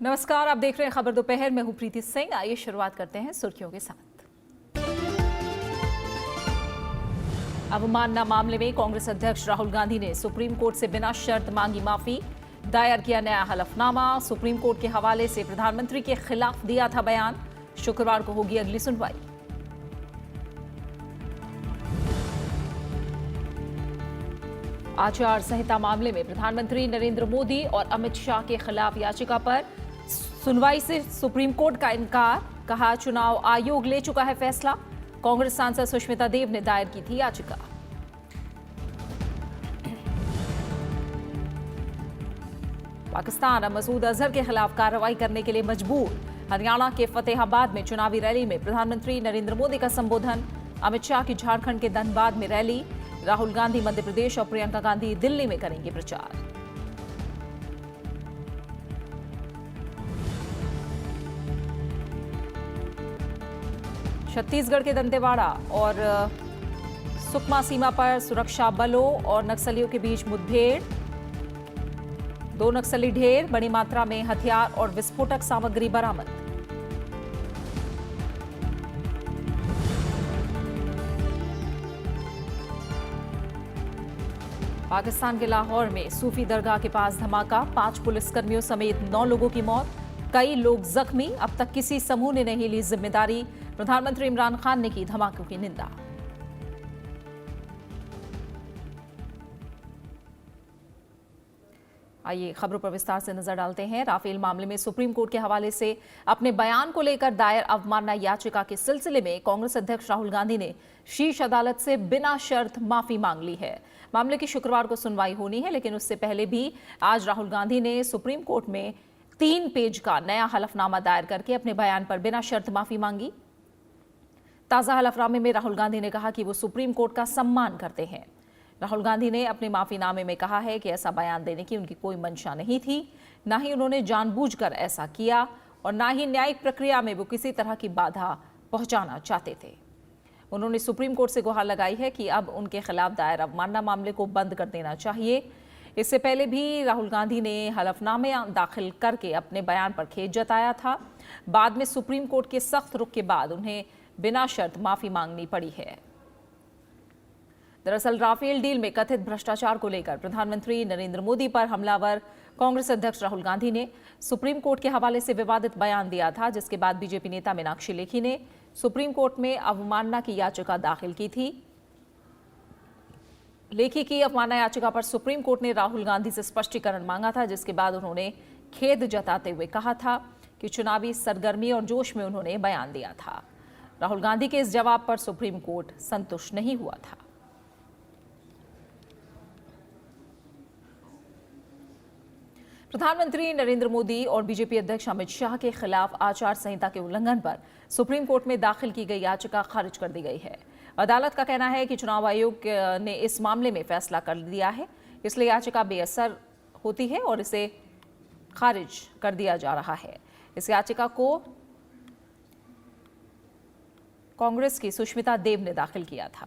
नमस्कार, आप देख रहे हैं खबर दोपहर में। हूं प्रीति सिंह। आइए शुरुआत करते हैं सुर्खियों के साथ। अवमानना मामले में कांग्रेस अध्यक्ष राहुल गांधी ने सुप्रीम कोर्ट से बिना शर्त मांगी माफी, दायर किया नया हलफनामा। सुप्रीम कोर्ट के हवाले से प्रधानमंत्री के खिलाफ दिया था बयान। शुक्रवार को होगी अगली सुनवाई। आचार संहिता मामले में प्रधानमंत्री नरेंद्र मोदी और अमित शाह के खिलाफ याचिका पर सुनवाई से सुप्रीम कोर्ट का इनकार। कहा, चुनाव आयोग ले चुका है फैसला। कांग्रेस सांसद सुष्मिता देव ने दायर की थी याचिका। पाकिस्तान अब मसूद अजहर के खिलाफ कार्रवाई करने के लिए मजबूर। हरियाणा के फतेहाबाद में चुनावी रैली में प्रधानमंत्री नरेंद्र मोदी का संबोधन। अमित शाह की झारखंड के धनबाद में रैली। राहुल गांधी मध्य प्रदेश और प्रियंका गांधी दिल्ली में करेंगे प्रचार। छत्तीसगढ़ के दंतेवाड़ा और सुकमा सीमा पर सुरक्षा बलों और नक्सलियों के बीच मुठभेड़। 2 नक्सली ढेर, बड़ी मात्रा में हथियार और विस्फोटक सामग्री बरामद। पाकिस्तान के लाहौर में सूफी दरगाह के पास धमाका। 5 पुलिसकर्मियों समेत 9 लोगों की मौत, कई लोग जख्मी। अब तक किसी समूह ने नहीं ली जिम्मेदारी। प्रधानमंत्री इमरान खान ने की धमाकों की निंदा। आइए खबरों पर विस्तार से नजर डालते हैं। राफेल मामले में सुप्रीम कोर्ट के हवाले से अपने बयान को लेकर दायर अवमानना याचिका के सिलसिले में कांग्रेस अध्यक्ष राहुल गांधी ने शीर्ष अदालत से बिना शर्त माफी मांग ली है। मामले की शुक्रवार को सुनवाई होनी है, लेकिन उससे पहले भी आज राहुल गांधी ने सुप्रीम कोर्ट में 3 पेज का नया हलफनामा दायर करके अपने बयान पर बिना शर्त माफी मांगी। ताजा हलफनामे में राहुल गांधी ने कहा कि वो सुप्रीम कोर्ट का सम्मान करते हैं। राहुल गांधी ने अपने माफीनामे में कहा है कि ऐसा बयान देने की उनकी कोई मंशा नहीं थी, ना ही उन्होंने जानबूझकर ऐसा किया और ना ही न्यायिक प्रक्रिया में वो किसी तरह की बाधा पहुंचाना चाहते थे। उन्होंने सुप्रीम कोर्ट से गुहार लगाई है कि अब उनके खिलाफ दायर अवमानना मामले को बंद कर देना चाहिए। इससे पहले भी राहुल गांधी ने हलफनामे दाखिल करके अपने बयान पर खेद जताया था। बाद में सुप्रीम कोर्ट के सख्त रुख के बाद उन्हें बिना शर्त माफी मांगनी पड़ी है। दरअसल राफेल डील में कथित भ्रष्टाचार को लेकर प्रधानमंत्री नरेंद्र मोदी पर हमलावर कांग्रेस अध्यक्ष राहुल गांधी ने सुप्रीम कोर्ट के हवाले से विवादित बयान दिया था, जिसके बाद बीजेपी नेता मीनाक्षी लेखी ने सुप्रीम कोर्ट में अवमानना की याचिका दाखिल की थी। लेखी की अवमानना याचिका पर सुप्रीम कोर्ट ने राहुल गांधी से स्पष्टीकरण मांगा था, जिसके बाद उन्होंने खेद जताते हुए कहा था कि चुनावी सरगर्मी और जोश में उन्होंने बयान दिया था। राहुल गांधी के इस जवाब पर सुप्रीम कोर्ट संतुष्ट नहीं हुआ था। प्रधानमंत्री नरेंद्र मोदी और बीजेपी अध्यक्ष अमित शाह के खिलाफ आचार संहिता के उल्लंघन पर सुप्रीम कोर्ट में दाखिल की गई याचिका खारिज कर दी गई है। अदालत का कहना है कि चुनाव आयोग ने इस मामले में फैसला कर दिया है, इसलिए याचिका बेअसर होती है और इसे खारिज कर दिया जा रहा है। इस याचिका को कांग्रेस की सुष्मिता देव ने दाखिल किया था।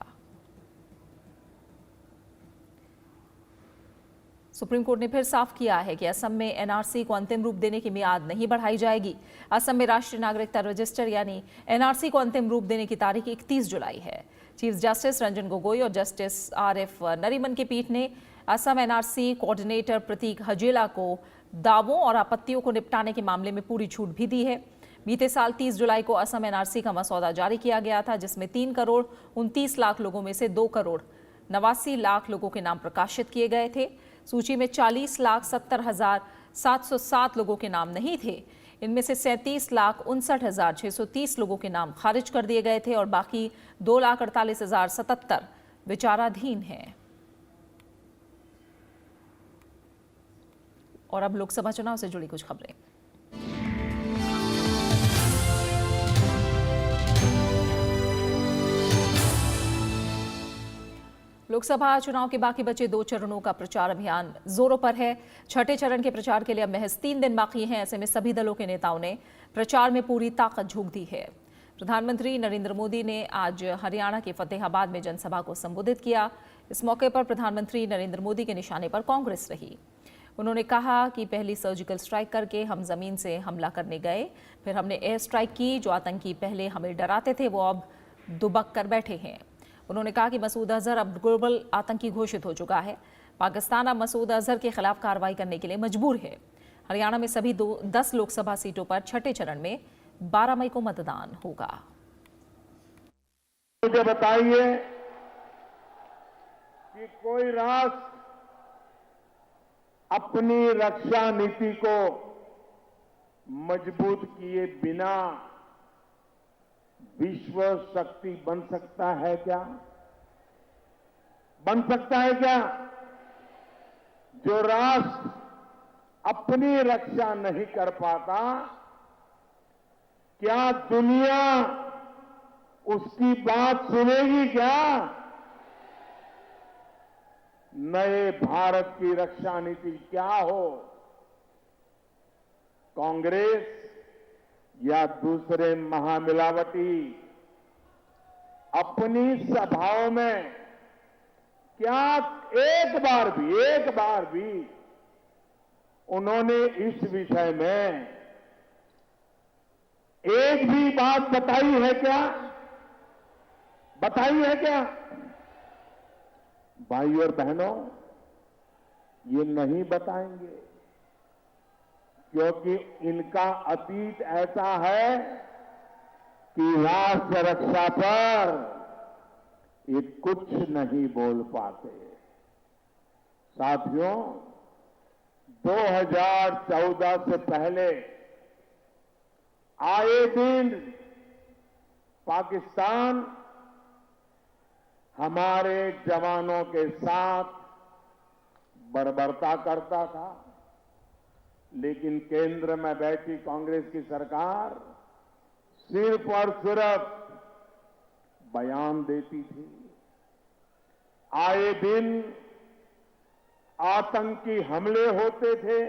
सुप्रीम कोर्ट ने फिर साफ किया है कि असम में एनआरसी को अंतिम रूप देने की मियाद नहीं बढ़ाई जाएगी। असम में राष्ट्रीय नागरिकता रजिस्टर यानी एनआरसी को अंतिम रूप देने की तारीख 31 जुलाई है। चीफ जस्टिस रंजन गोगोई और जस्टिस आरएफ नरीमन की पीठ ने असम एनआरसी कोऑर्डिनेटर प्रतीक हजेला को दावों और आपत्तियों को निपटाने के मामले में पूरी छूट भी दी है। बीते साल 30 जुलाई को असम एनआरसी का मसौदा जारी किया गया था, जिसमें 3 करोड़ 29 लाख लोगों में से 2 करोड़ 89 लाख लोगों के नाम प्रकाशित किए गए थे। सूची में 40,70,707 लोगों के नाम नहीं थे। इनमें से 37,59,630 लोगों के नाम खारिज कर दिए गए थे और बाकी 2,48,077 विचाराधीन हैं। और अब लोकसभा चुनाव से जुड़ी कुछ खबरें। लोकसभा चुनाव के बाकी बचे 2 चरणों का प्रचार अभियान जोरों पर है। छठे चरण के प्रचार के लिए अब महज 3 दिन बाकी हैं। ऐसे में सभी दलों के नेताओं ने प्रचार में पूरी ताकत झोंक दी है। प्रधानमंत्री नरेंद्र मोदी ने आज हरियाणा के फतेहाबाद में जनसभा को संबोधित किया। इस मौके पर प्रधानमंत्री नरेंद्र मोदी के निशाने पर कांग्रेस रही। उन्होंने कहा कि पहली सर्जिकल स्ट्राइक करके हम जमीन से हमला करने गए, फिर हमने एयर स्ट्राइक की। जो आतंकी पहले हमें डराते थे वो अब दुबक कर बैठे हैं। उन्होंने कहा कि मसूद अजहर अब ग्लोबल आतंकी घोषित हो चुका है। पाकिस्तान अब मसूद अजहर के खिलाफ कार्रवाई करने के लिए मजबूर है। हरियाणा में सभी 10 लोकसभा सीटों पर छठे चरण में 12 मई को मतदान होगा। मुझे बताइए कि कोई राष्ट्र अपनी रक्षा नीति को मजबूत किए बिना विश्व शक्ति बन सकता है क्या? बन सकता है क्या? जो राष्ट्र अपनी रक्षा नहीं कर पाता, क्या दुनिया उसकी बात सुनेगी क्या? नए भारत की रक्षा नीति क्या हो? कांग्रेस या दूसरे महामिलावटी अपनी सभाओं में क्या एक बार भी उन्होंने इस विषय में एक भी बात बताई है क्या? बताई है क्या? भाई और बहनों, ये नहीं बताएंगे, क्योंकि इनका अतीत ऐसा है कि राष्ट्र रक्षा पर ये कुछ नहीं बोल पाते। साथियों, 2014 से पहले आए दिन पाकिस्तान हमारे जवानों के साथ बर्बरता करता था, लेकिन केंद्र में बैठी कांग्रेस की सरकार सिर्फ और सिर्फ बयान देती थी। आए दिन आतंकी हमले होते थे,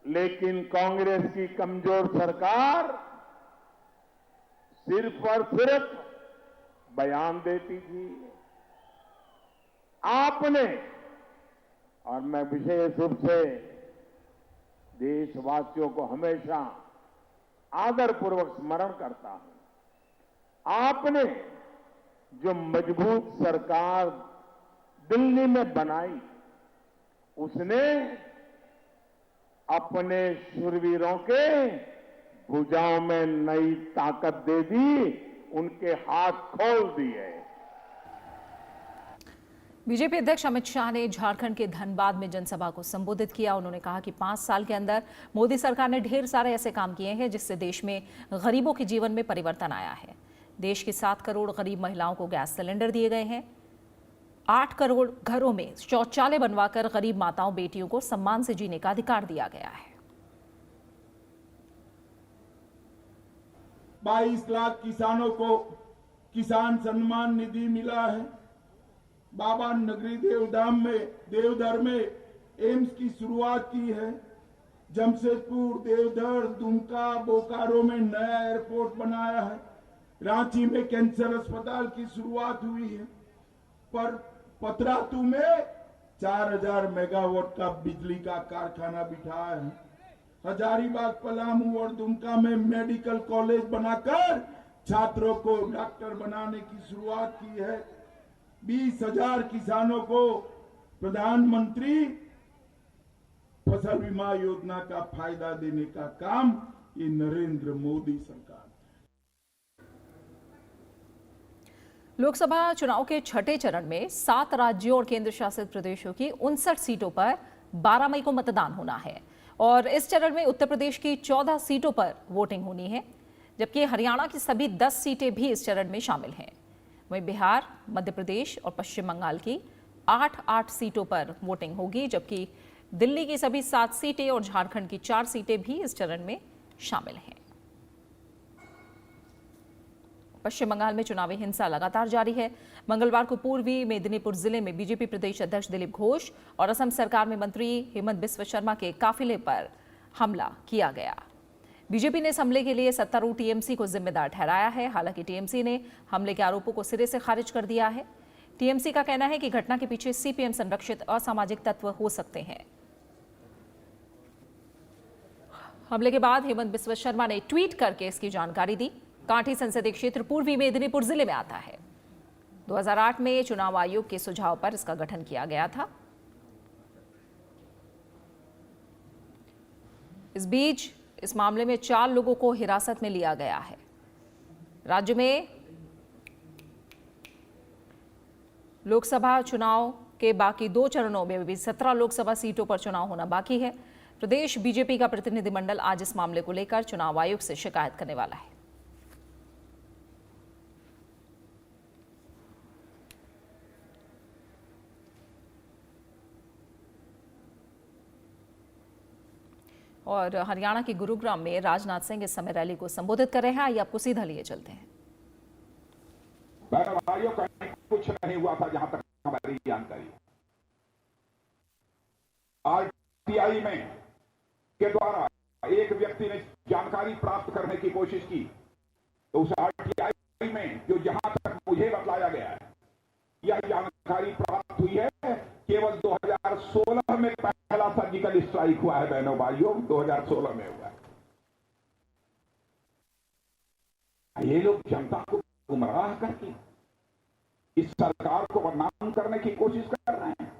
लेकिन कांग्रेस की कमजोर सरकार सिर्फ और सिर्फ बयान देती थी। आपने, और मैं विशेष रूप से देशवासियों को हमेशा आदरपूर्वक स्मरण करता हूं, आपने जो मजबूत सरकार दिल्ली में बनाई, उसने अपने शूरवीरों के भुजाओं में नई ताकत दे दी, उनके हाथ खोल दिए। बीजेपी अध्यक्ष अमित शाह ने झारखंड के धनबाद में जनसभा को संबोधित किया। उन्होंने कहा कि 5 साल के अंदर मोदी सरकार ने ढेर सारे ऐसे काम किए हैं जिससे देश में गरीबों के जीवन में परिवर्तन आया है। देश की 7 करोड़ गरीब महिलाओं को गैस सिलेंडर दिए गए हैं। 8 करोड़ घरों में शौचालय बनवाकर गरीब माताओं बेटियों को सम्मान से जीने का अधिकार दिया गया है। 22 लाख किसानों को किसान सम्मान निधि मिला है। बाबा नगरी देवधर में एम्स की शुरुआत की है। जमशेदपुर, देवधर, दुमका, बोकारो में नया एयरपोर्ट बनाया है। रांची में कैंसर अस्पताल की शुरुआत हुई है। पर पतरातू में 4000 मेगावाट का बिजली का कारखाना बिठाया है। हजारीबाग, पलामू और दुमका में मेडिकल कॉलेज बनाकर छात्रों को डॉक्टर बनाने की शुरुआत की है। 20,000 किसानों को प्रधानमंत्री फसल बीमा योजना का फायदा देने का काम ये नरेंद्र मोदी सरकार। लोकसभा चुनाव के छठे चरण में 7 राज्यों और केंद्र शासित प्रदेशों की 59 सीटों पर 12 मई को मतदान होना है और इस चरण में उत्तर प्रदेश की 14 सीटों पर वोटिंग होनी है, जबकि हरियाणा की सभी 10 सीटें भी इस चरण में शामिल हैं। वहीं बिहार, मध्य प्रदेश और पश्चिम बंगाल की 8 सीटों पर वोटिंग होगी, जबकि दिल्ली की सभी 7 सीटें और झारखंड की 4 सीटें भी इस चरण में शामिल हैं। पश्चिम बंगाल में चुनावी हिंसा लगातार जारी है। मंगलवार को पूर्वी मेदिनीपुर जिले में बीजेपी प्रदेश अध्यक्ष दिलीप घोष और असम सरकार में मंत्री हेमंत बिस्व शर्मा के काफिले पर हमला किया गया। बीजेपी ने इस हमले के लिए सत्तारूढ़ टीएमसी को जिम्मेदार ठहराया है। हालांकि टीएमसी ने हमले के आरोपों को सिरे से खारिज कर दिया है। टीएमसी का कहना है कि घटना के पीछे सीपीएम संरक्षित असामाजिक तत्व हो सकते हैं। हमले के बाद हेमंत बिस्वा शर्मा ने ट्वीट करके इसकी जानकारी दी। कांठी संसदीय क्षेत्र पूर्वी मेदिनीपुर जिले में आता है। 2008 में चुनाव आयोग के सुझाव पर इसका गठन किया गया था। इस बीच इस मामले में 4 लोगों को हिरासत में लिया गया है। राज्य में लोकसभा चुनाव के बाकी 2 चरणों में भी 17 लोकसभा सीटों पर चुनाव होना बाकी है। प्रदेश बीजेपी का प्रतिनिधिमंडल आज इस मामले को लेकर चुनाव आयोग से शिकायत करने वाला है। और हरियाणा के गुरुग्राम में राजनाथ सिंह इस समय रैली को संबोधित कर रहे हैं। आइए आपको सीधा लिए चलते हैं। कुछ नहीं हुआ था जहां तक हमारी जानकारी। आरटीआई में के द्वारा एक व्यक्ति ने जानकारी प्राप्त करने की कोशिश की, तो उस आरटीआई में जो जहां तक मुझे बतलाया गया है, यह जानकारी प्राप्त हुई है केवल 2016 में पहला सर्जिकल स्ट्राइक हुआ है। बहनों भाइयों, 2016 में हुआ है। ये लोग जनता को गुमराह करके इस सरकार को बदनाम करने की कोशिश कर रहे हैं।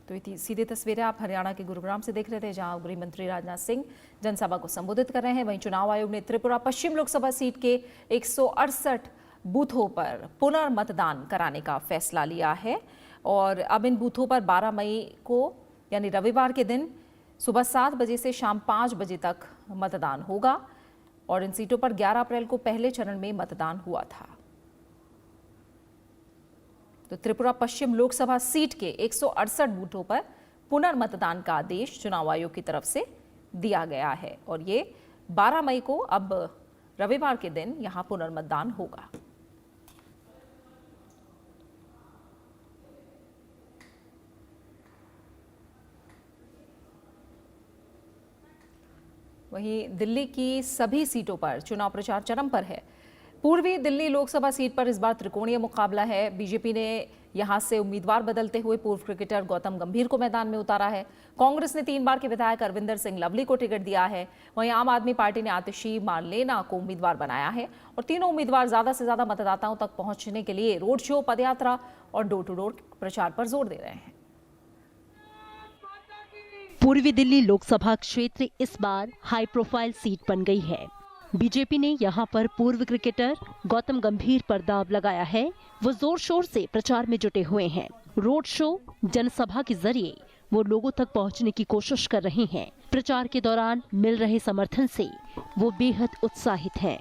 तो ये सीधी तस्वीरें आप हरियाणा के गुरुग्राम से देख रहे थे, जहां गृह मंत्री राजनाथ सिंह जनसभा को संबोधित कर रहे हैं। वहीं चुनाव आयोग ने त्रिपुरा पश्चिम लोकसभा सीट के 168 बूथों पर पुनर्मतदान कराने का फैसला लिया है और अब इन बूथों पर 12 मई को यानी रविवार के दिन सुबह 7 बजे से शाम 5 बजे तक मतदान होगा और इन सीटों पर 11 अप्रैल को पहले चरण में मतदान हुआ था। तो त्रिपुरा पश्चिम लोकसभा सीट के 168 बूथों पर पुनर्मतदान का आदेश चुनाव आयोग की तरफ से दिया गया है और ये 12 मई को अब रविवार के दिन यहां पुनर्मतदान होगा। वहीं दिल्ली की सभी सीटों पर चुनाव प्रचार चरम पर है। पूर्वी दिल्ली लोकसभा सीट पर इस बार त्रिकोणीय मुकाबला है। बीजेपी ने यहां से उम्मीदवार बदलते हुए पूर्व क्रिकेटर गौतम गंभीर को मैदान में उतारा है। कांग्रेस ने 3 बार के विधायक अरविंदर सिंह लवली को टिकट दिया है। वहीं आम आदमी पार्टी ने आतिशी मारलेना को उम्मीदवार बनाया है और तीनों उम्मीदवार ज्यादा से ज्यादा मतदाताओं तक पहुंचने के लिए रोड शो, पदयात्रा और डोर टू डोर प्रचार पर जोर दे रहे हैं। पूर्वी दिल्ली लोकसभा क्षेत्र इस बार हाई प्रोफाइल सीट बन गई है। बीजेपी ने यहां पर पूर्व क्रिकेटर गौतम गंभीर पर दांव लगाया है। वो जोर शोर से प्रचार में जुटे हुए हैं। रोड शो, जनसभा के जरिए वो लोगों तक पहुंचने की कोशिश कर रहे हैं। प्रचार के दौरान मिल रहे समर्थन से वो बेहद उत्साहित हैं।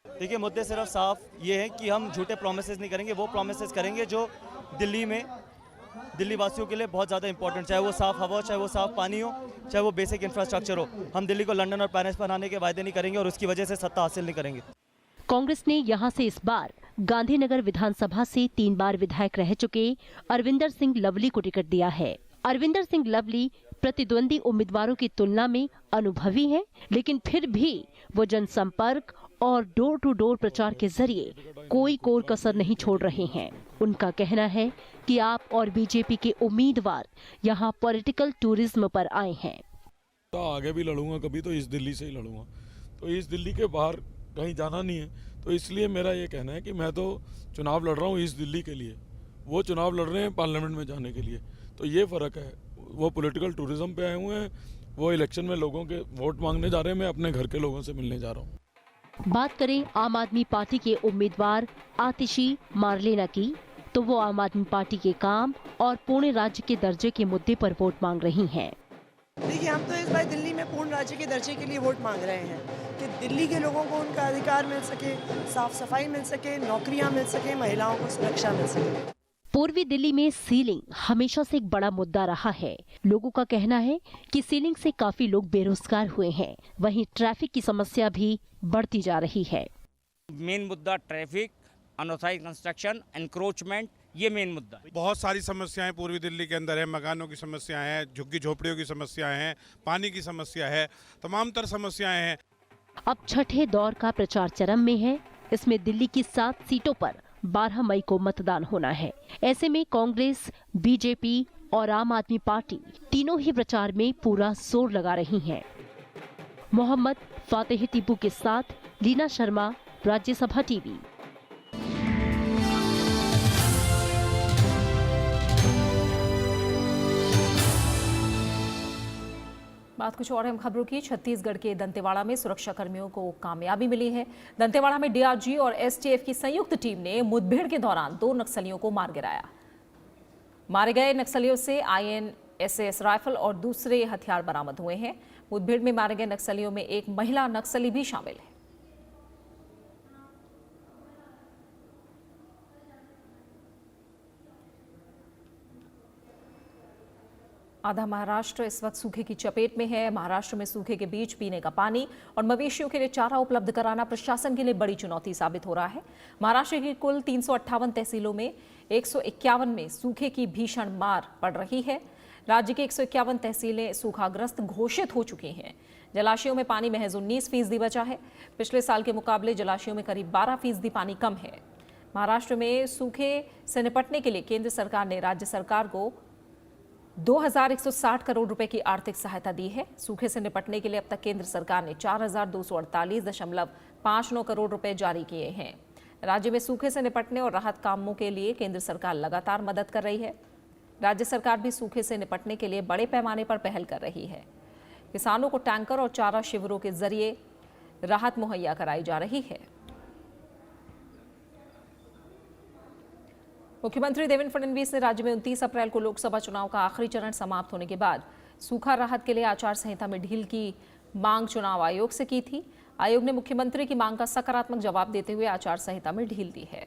देखिए, मुद्दे सिर्फ साफ ये है कि हम झूठे प्रोमिसेस नहीं करेंगे, वो प्रोमिसेस करेंगे जो दिल्ली में दिल्ली वासियों के लिए बहुत ज़्यादा इंपॉर्टेंट, चाहे वो साफ हवा हो, चाहे वो साफ पानी हो, चाहे वो बेसिक इंफ्रास्ट्रक्चर हो। हम दिल्ली को लंदन और पेरिस बनाने के वायदे नहीं करेंगे और उसकी वजह से सत्ता हासिल नहीं करेंगे। कांग्रेस ने यहां से इस बार गांधीनगर विधानसभा से 3 बार विधायक रह चुके अरविंदर सिंह लवली को टिकट दिया है। अरविंदर सिंह लवली प्रतिद्वंदी उम्मीदवारों की तुलना में अनुभवी हैं, लेकिन फिर भी वो जनसंपर्क और डोर टू डोर प्रचार के जरिए कोई कोर कसर नहीं छोड़ रहे हैं। उनका कहना है कि आप और बीजेपी के उम्मीदवार यहाँ पॉलिटिकल टूरिज्म पर आए हैं। तो आगे भी लड़ूंगा, कभी तो इस दिल्ली से ही लड़ूंगा, तो इस दिल्ली के बाहर कहीं जाना नहीं है। तो इसलिए मेरा ये कहना है कि मैं तो चुनाव लड़ रहा हूँ इस दिल्ली के लिए, वो चुनाव लड़ रहे हैं पार्लियामेंट में जाने के लिए। तो ये फ़र्क है, वो पॉलिटिकल टूरिज्म पे आए हुए हैं, वो इलेक्शन में लोगों के वोट मांगने जा रहे हैं, मैं अपने घर के लोगों से मिलने जा रहा हूँ। बात करें आम आदमी पार्टी के उम्मीदवार आतिशी मारलेना की, तो वो आम आदमी पार्टी के काम और पूर्ण राज्य के दर्जे के मुद्दे पर वोट मांग रही हैं। देखिए, हम तो इस बार दिल्ली में पूर्ण राज्य के दर्जे के लिए वोट मांग रहे हैं कि दिल्ली के लोगों को उनका अधिकार मिल सके, साफ सफाई मिल सके, नौकरियां मिल सके, महिलाओं को सुरक्षा मिल सके। पूर्वी दिल्ली में सीलिंग हमेशा से एक बड़ा मुद्दा रहा है। लोगों का कहना है कि सीलिंग से काफी लोग बेरोजगार हुए हैं। वहीं ट्रैफिक की समस्या भी बढ़ती जा रही है। मेन मुद्दा ट्रैफिक, अनऑथराइज्ड कंस्ट्रक्शन, एनक्रोचमेंट, ये मेन मुद्दा है। बहुत सारी समस्याएं पूर्वी दिल्ली के अंदर है। मकानों की समस्याएं हैं, झुग्गी झोपड़ियों की समस्याएं हैं, पानी की समस्या है, तमाम तरह समस्याएं हैं। अब छठे दौर का प्रचार चरम में है। इसमें दिल्ली की 7 सीटों पर 12 मई को मतदान होना है। ऐसे में कांग्रेस, बीजेपी और आम आदमी पार्टी तीनों ही प्रचार में पूरा जोर लगा रही हैं। मोहम्मद फातेह टीपू के साथ लीना शर्मा, राज्यसभा टीवी। बात कुछ और अहम खबरों की। छत्तीसगढ़ के दंतेवाड़ा में सुरक्षा कर्मियों को कामयाबी मिली है। दंतेवाड़ा में डीआरजी और एसटीएफ की संयुक्त टीम ने मुठभेड़ के दौरान 2 नक्सलियों को मार गिराया। मारे गए नक्सलियों से INSS राइफल और दूसरे हथियार बरामद हुए हैं। मुठभेड़ में मारे गए नक्सलियों में एक महिला नक्सली भी शामिल है। आधा महाराष्ट्र इस वक्त सूखे की चपेट में है। महाराष्ट्र में सूखे के बीच पीने का पानी और मवेशियों के लिए चारा उपलब्ध कराना प्रशासन के लिए बड़ी चुनौती साबित हो रहा है। महाराष्ट्र की कुल 358 तहसीलों में 151 में सूखे की भीषण मार पड़ रही है। राज्य की 151 तहसीलें सूखाग्रस्त घोषित हो चुकी हैं। जलाशयों में पानी महज 19% बचा है। पिछले साल के मुकाबले जलाशयों में करीब 12% पानी कम है। महाराष्ट्र में सूखे से निपटने के लिए केंद्र सरकार ने राज्य सरकार को 2160 करोड़ रुपए की आर्थिक सहायता दी है। सूखे से निपटने के लिए अब तक केंद्र सरकार ने 4248.59 करोड़ रुपए जारी किए हैं। राज्य में सूखे से निपटने और राहत कामों के लिए केंद्र सरकार लगातार मदद कर रही है। राज्य सरकार भी सूखे से निपटने के लिए बड़े पैमाने पर पहल कर रही है। किसानों को टैंकर और चारा शिविरों के जरिए राहत मुहैया कराई जा रही है। मुख्यमंत्री देवेंद्र फडणवीस ने राज्य में 29 अप्रैल को लोकसभा चुनाव का आखिरी चरण समाप्त होने के बाद सूखा राहत के लिए आचार संहिता में ढील की मांग चुनाव आयोग से की थी। आयोग ने मुख्यमंत्री की मांग का सकारात्मक जवाब देते हुए आचार संहिता में ढील दी है।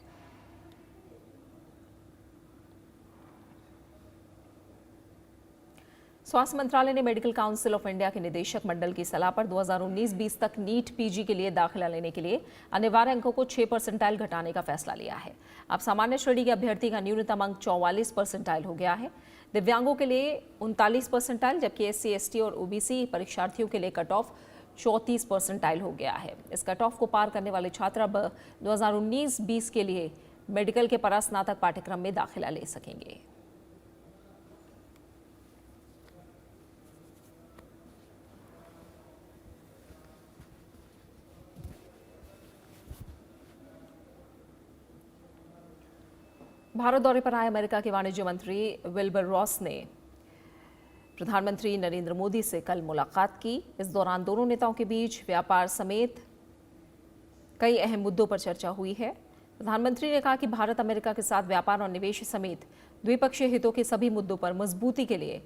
स्वास्थ्य मंत्रालय ने मेडिकल काउंसिल ऑफ इंडिया के निदेशक मंडल की सलाह पर 2019-20 तक नीट पीजी के लिए दाखिला लेने के लिए अनिवार्य अंकों को 6 परसेंटाइल घटाने का फैसला लिया है। अब सामान्य श्रेणी के अभ्यर्थी का न्यूनतम अंक 44 परसेंटाइल हो गया है। दिव्यांगों के लिए 39 परसेंटाइल, जबकि SC, ST और OBC परीक्षार्थियों के लिए कट ऑफ 34 परसेंटाइल हो गया है। इस कट ऑफ को पार करने वाले छात्र अब 2019-20 के लिए मेडिकल के परास्नातक पाठ्यक्रम में दाखिला ले सकेंगे। भारत दौरे पर आए अमेरिका के वाणिज्य मंत्री विल्बर रॉस ने प्रधानमंत्री नरेंद्र मोदी से कल मुलाकात की। इस दौरान दोनों नेताओं के बीच व्यापार समेत कई अहम मुद्दों पर चर्चा हुई है। प्रधानमंत्री ने कहा कि भारत अमेरिका के साथ व्यापार और निवेश समेत द्विपक्षीय हितों के सभी मुद्दों पर मजबूती के लिए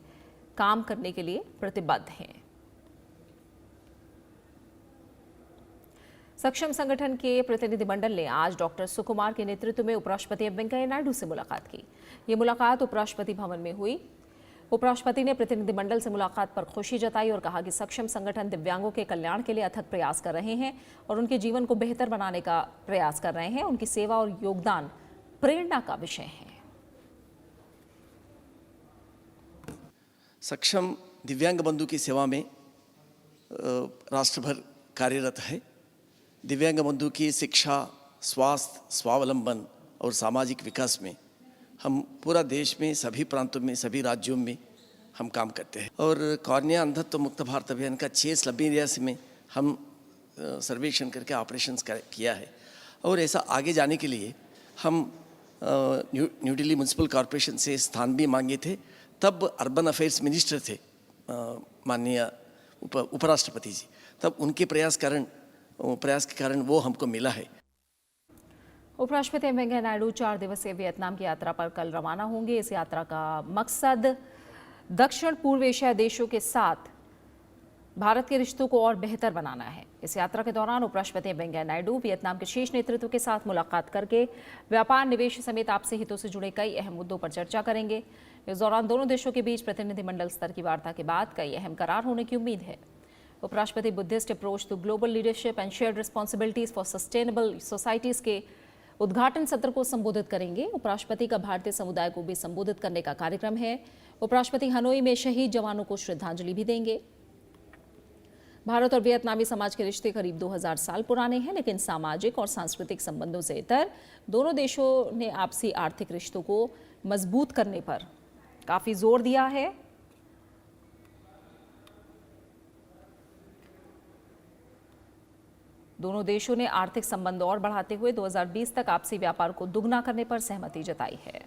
काम करने के लिए प्रतिबद्ध हैं। सक्षम संगठन के प्रतिनिधिमंडल ने आज डॉक्टर सुकुमार के नेतृत्व में उपराष्ट्रपति वेंकैया नायडू से मुलाकात की। ये मुलाकात उपराष्ट्रपति भवन में हुई। उपराष्ट्रपति ने प्रतिनिधिमंडल से मुलाकात पर खुशी जताई और कहा कि सक्षम संगठन दिव्यांगों के कल्याण के लिए अथक प्रयास कर रहे हैं और उनके जीवन को बेहतर बनाने का प्रयास कर रहे हैं। उनकी सेवा और योगदान प्रेरणा का विषय है। सक्षम दिव्यांग बंधु की सेवा में राष्ट्र भर कार्यरत है। दिव्यांग बंधु की शिक्षा, स्वास्थ्य, स्वावलंबन और सामाजिक विकास में हम पूरा देश में सभी प्रांतों में, सभी राज्यों में हम काम करते हैं। और कॉर्निया अंधत्व मुक्त भारत अभियान का 6 स्लम एरियाज में हम सर्वेक्षण करके ऑपरेशंस किया है। और ऐसा आगे जाने के लिए हम न्यू दिल्ली म्यूनसिपल कॉरपोरेशन से स्थान भी मांगे थे। तब अर्बन अफेयर्स मिनिस्टर थे माननीय उपराष्ट्रपति जी। तब उनके प्रयास के कारण वो हमको मिला है। उपराष्ट्रपति वेंकैया नायडू 4 दिवसीय वियतनाम की यात्रा पर कल रवाना होंगे। इस यात्रा का मकसद दक्षिण पूर्व एशिया देशों के साथ भारत के रिश्तों को और बेहतर बनाना है। इस यात्रा के दौरान उपराष्ट्रपति वेंकैया नायडू वियतनाम के शीर्ष नेतृत्व के साथ मुलाकात करके व्यापार, निवेश समेत आपसी हितों से जुड़े कई अहम मुद्दों पर चर्चा करेंगे। इस दौरान दोनों देशों के बीच प्रतिनिधिमंडल स्तर की वार्ता के बाद कई अहम करार होने की उम्मीद है। उपराष्ट्रपति Buddhist approach to global leadership and shared responsibilities for sustainable societies के उद्घाटन सत्र को संबोधित करेंगे। उपराष्ट्रपति का भारतीय समुदाय को भी संबोधित करने का कार्यक्रम है। उपराष्ट्रपति हनोई में शहीद जवानों को श्रद्धांजलि भी देंगे। भारत और वियतनामी समाज के रिश्ते करीब 2000 साल पुराने हैं, लेकिन सामाजिक और सांस्कृतिक संबंधों से इतर दोनों देशों ने आपसी आर्थिक रिश्तों को मजबूत करने पर काफी जोर दिया है। दोनों देशों ने आर्थिक संबंध और बढ़ाते हुए 2020 तक आपसी व्यापार को दुगना करने पर सहमति जताई है।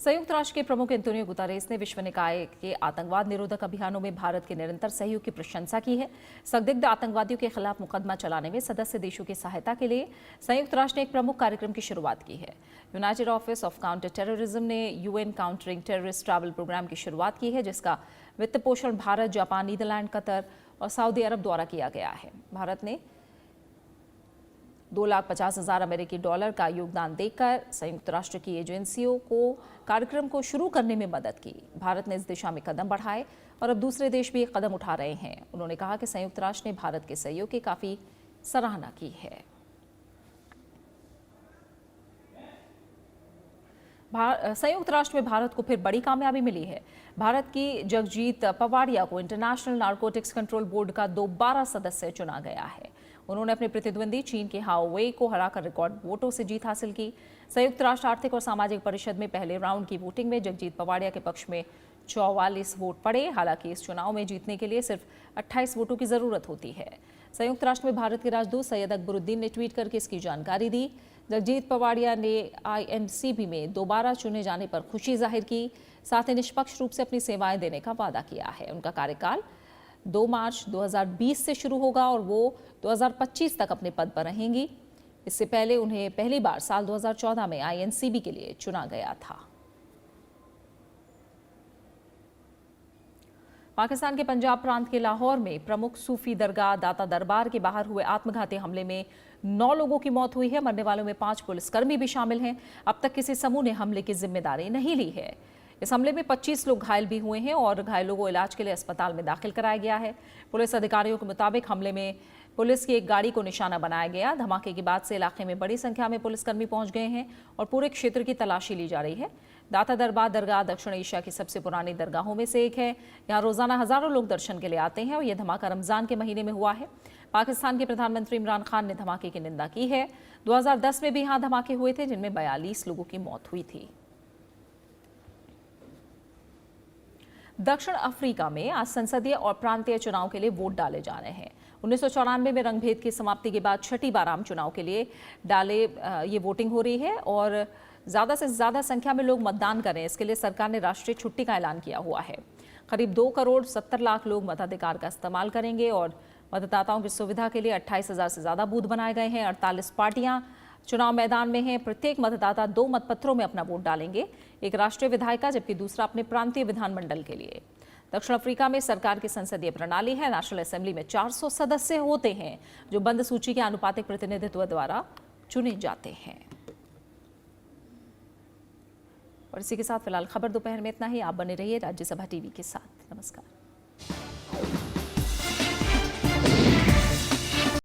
संयुक्त राष्ट्र के प्रमुख एंटोनियो गुतेरेस ने विश्व निकाय के आतंकवाद निरोधक अभियानों में भारत के निरंतर सहयोग की प्रशंसा की है। संदिग्ध आतंकवादियों के खिलाफ मुकदमा चलाने में सदस्य देशों की सहायता के लिए संयुक्त राष्ट्र ने एक प्रमुख कार्यक्रम की शुरुआत की है। United office of counter terrorism ने UN countering terrorist travel programme की शुरुआत की है, जिसका वित्त पोषण भारत, जापान, नीदरलैंड, कतर और सऊदी अरब द्वारा किया गया है। भारत ने 2,50,000 अमेरिकी डॉलर का योगदान देकर संयुक्त राष्ट्र की एजेंसियों को कार्यक्रम को शुरू करने में मदद की। भारत ने इस दिशा में कदम बढ़ाए और अब दूसरे देश भी कदम उठा रहे हैं। उन्होंने कहा कि संयुक्त राष्ट्र ने भारत के सहयोग की काफी सराहना की है। संयुक्त राष्ट्र में भारत को फिर बड़ी कामयाबी मिली है। भारत की जगजीत पवाड़िया को इंटरनेशनल नारकोटिक्स कंट्रोल बोर्ड का दोबारा सदस्य चुना गया है। उन्होंने अपने प्रतिद्वंदी चीन के हाओ वेई को हराकर रिकॉर्ड वोटों से जीत हासिल की। संयुक्त राष्ट्र आर्थिक और सामाजिक परिषद में पहले राउंड की वोटिंग में जगजीत पवाड़िया के पक्ष में 44 वोट पड़े। हालांकि इस चुनाव में जीतने के लिए सिर्फ 28 वोटों की जरूरत होती है। संयुक्त राष्ट्र में भारत के राजदूत सैयद अकबरुद्दीन ने ट्वीट करके इसकी जानकारी दी। जगजीत पवाड़िया ने INCB में दोबारा चुने जाने पर खुशी जाहिर की, साथ ही निष्पक्ष रूप से अपनी सेवाएं देने का वादा किया है। उनका कार्यकाल 2 मार्च 2020 से शुरू होगा और वो 2025 तक अपने पद पर रहेंगी। इससे पहले उन्हें पहली बार साल 2014 में INCB के लिए चुना गया था। पाकिस्तान के पंजाब प्रांत के लाहौर में प्रमुख सूफी दरगाह दाता दरबार के बाहर हुए आत्मघाती हमले में 9 लोगों की मौत हुई है। मरने वालों में 5 पुलिसकर्मी भी शामिल हैं। अब तक किसी समूह ने हमले की जिम्मेदारी नहीं ली है। इस हमले में 25 लोग घायल भी हुए हैं और घायलों को इलाज के लिए अस्पताल में दाखिल कराया गया है। पुलिस अधिकारियों के मुताबिक हमले में पुलिस की एक गाड़ी को निशाना बनाया गया। धमाके के बाद से इलाके में बड़ी संख्या में पुलिसकर्मी पहुंच गए हैं और पूरे क्षेत्र की तलाशी ली जा रही है। दाता दरबार दरगाह दक्षिण एशिया की सबसे पुरानी दरगाहों में से एक है। यहाँ रोजाना हजारों लोग दर्शन के लिए आते हैं और यह धमाका रमजान के महीने में हुआ है। पाकिस्तान के प्रधानमंत्री इमरान खान ने धमाके की निंदा की है। 2010 में भी यहाँ धमाके हुए थे, जिनमें 42 लोगों की मौत हुई थी। दक्षिण अफ्रीका में आज संसदीय और प्रांतीय चुनाव के लिए वोट डाले जा रहे हैं। 1994 में रंगभेद की समाप्ति के बाद छठी बार आम चुनाव के लिए ये वोटिंग हो रही है और ज़्यादा से ज़्यादा संख्या में लोग मतदान करें, इसके लिए सरकार ने राष्ट्रीय छुट्टी का ऐलान किया हुआ है। करीब 2 करोड़ 70 लाख लोग मताधिकार का इस्तेमाल करेंगे और मतदाताओं की सुविधा के लिए 28,000 से ज़्यादा बूथ बनाए गए हैं। 48 पार्टियां चुनाव मैदान में हैं। प्रत्येक मतदाता 2 मतपत्रों में अपना वोट डालेंगे, एक राष्ट्रीय विधायिका जबकि दूसरा अपने प्रांतीय विधानमंडल के लिए। दक्षिण अफ्रीका में सरकार की संसदीय प्रणाली है। नेशनल असेंबली में 400 सदस्य होते हैं जो बंद सूची के आनुपातिक प्रतिनिधित्व द्वारा चुने जाते हैं। और इसी के साथ फिलहाल खबर दोपहर में इतना ही। आप बने रहिए राज्यसभा टीवी के साथ। नमस्कार।